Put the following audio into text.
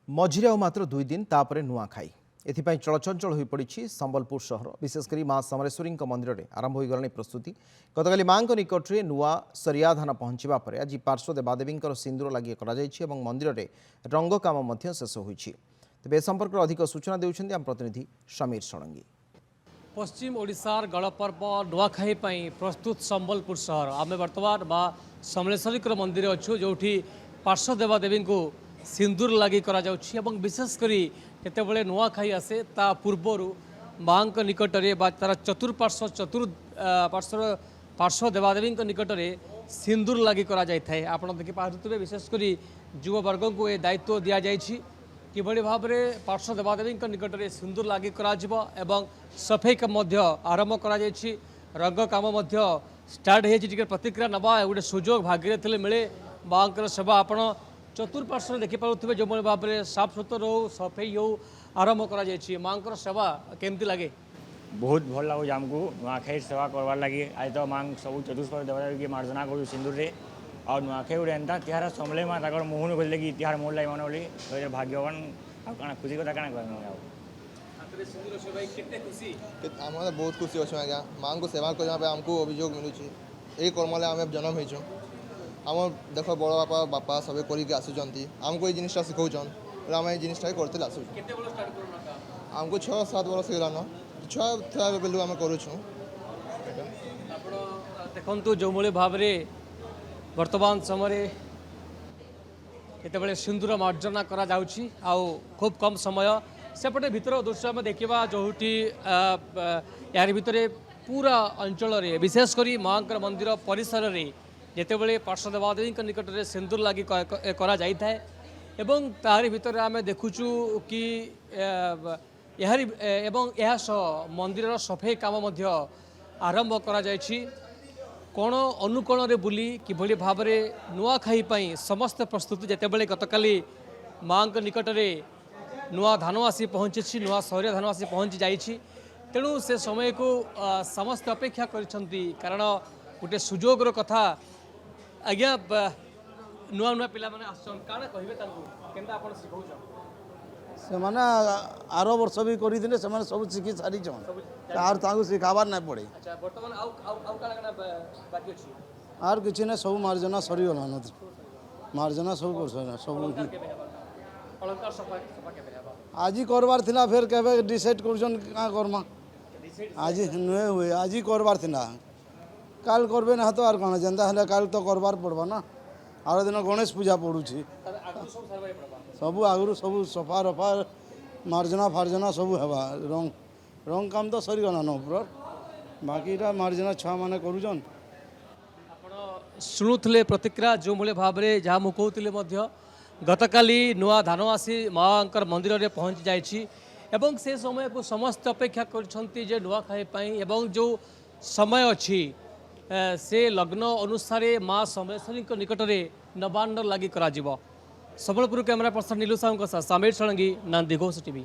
मझिरे आ मात्र 2 दिन तापर नुआखाई एथिपाई चलचंचल हो पड़ी संबलपुर सहर विशेषकर माँ समलेश्वरी मंदिर में आरंभ हो गला प्रस्तुति गतकाली माँ निकट में नुआ सरिया धान पहुंचा पर आज पार्श्व देवादेवी सिंदूर लगे मंदिर में रंग काम शेष हो तेज ए संपर्क अधिक सूचना देउछन्ति आम प्रतिनिधि समीर षडंगी। पश्चिम ओडिशार गणपर्व नुआखाई प्रस्तुत संबलपुर सहर आम बर्तमान माँ समलेश्वरी मंदिर अच्छु जो पार्श्व देवादेवी को सिंदूर लगे विशेषकर केतबले नुआखाई आसे ता पूर्वर माँ निकट में तार चतुर्पार्श्व पार्श्व देवादेवी निकट में सिंदूर लगे आप देखिए विशेषकर युववर्ग को यह दायित्व दि जाए किभली भाव में पार्श्व देवादेवी निकट में सिंदूर लगे सफाई काम आरंभ कर रंग काम स्टार्ट हो प्रतिक्रिया नवा गोटे सुजोग भाग्य मिले माँ सेवा आप चतुर्पार्श्व देखिपे जो भाव में साफ सुथर हो सफाई हो आरंभ कर माँ सेवा केमती लगे बहुत भल लगुच आमको नुआखाई सेवा करवार लगे आज तो माँ सब चतुष्पार्श्व देवता की मार्जना करूँ सिंदूर से और नुआखाई गोटे एंता तिहार समले माँ तक मुहन खोल कि तिहार मोर लगे मन बोली भाग्यवान आना खुशी कथा क्या कह बहुत खुशी अच्छे आज्ञा माँ को सेवा करने आमको अभियोग मिलूँ यही कर्म आम जन्म हो आम देख बड़ बापा बापा सब करके आसुँच आमको ये जिनटा शिखौन आम ये जिनटा करते आसू आमको 6-7 वर्ष होगा छुआ था बेलू आम करुँ देखु जो भाव में वर्तमान समय केतबले सिंदूर मार्जना करा जाउछि आउ खूब कम समय सेपटे भीतर दृश्य आम देखा जो यार भितर पूरा अंचल विशेषकर माँ मंदिर परिसर में जितेबले पार्श्व देवादेवी निकट में सिंदूर लगी करा जाई थाए एवं तारि भितर आम देखुचु कि यह मंदिर सफाई काम आरंभ करा जायछि कोण अनुकोण रे बुली किभली भाव में नुआखाई समस्त प्रस्तुति जितेबले गतकाली माँ निकट में नुआ धान आसी पहुँची नुआ सहरिया धान आसी पहुँची जाइछि तेणु से समय को समस्त अपेक्षा करिसेंती कारण गोटे सुजोगर कथा आज्ञा नुआ नुआ पिला माने आछन काना कहिबे तांको केनता आपण सिखौछन से माने आर वर्ष भी करिदिने से माने सब शिखि सारी छन आर तांको सिखाबार नै पड़े। अच्छा वर्तमान आउ काना बाकी अछि आर किछि नै सब मार्जना सरी गला न मार्जना सब कर सब अलंकार सफा के बेहबा आजी करबार थिला फिर केबे डिसाइड करछन का करमा आज नुए हुए आज करबार थिला काल करबे ना तो आर कोन जेंदा हले काल तो करबार पड़बा ना आर दिन गणेश पूजा पड़ुछि सब आगु सब सफा रफा मार्जना फार्जना सब हेबा रंग काम तो सरी गला न ऊपर बाकीटा मार्जना छुआ माने करूछन शुणुले प्रतिक्रिया जो भाव में जहाँ मु कहते गतकाली नुआ धान आसी माँ मंदिर में पहुँची जाइए एवं से समय को समस्त अपेक्षा कर नुआखाई एवं जो समय अच्छी से लग्न अनुसार माँ समलेश्वरी निकट में नवान्न लगी करा संबलपुर कैमरा पर्सन नीलू साहू समीर षडंगी नांदी घोष टीवी।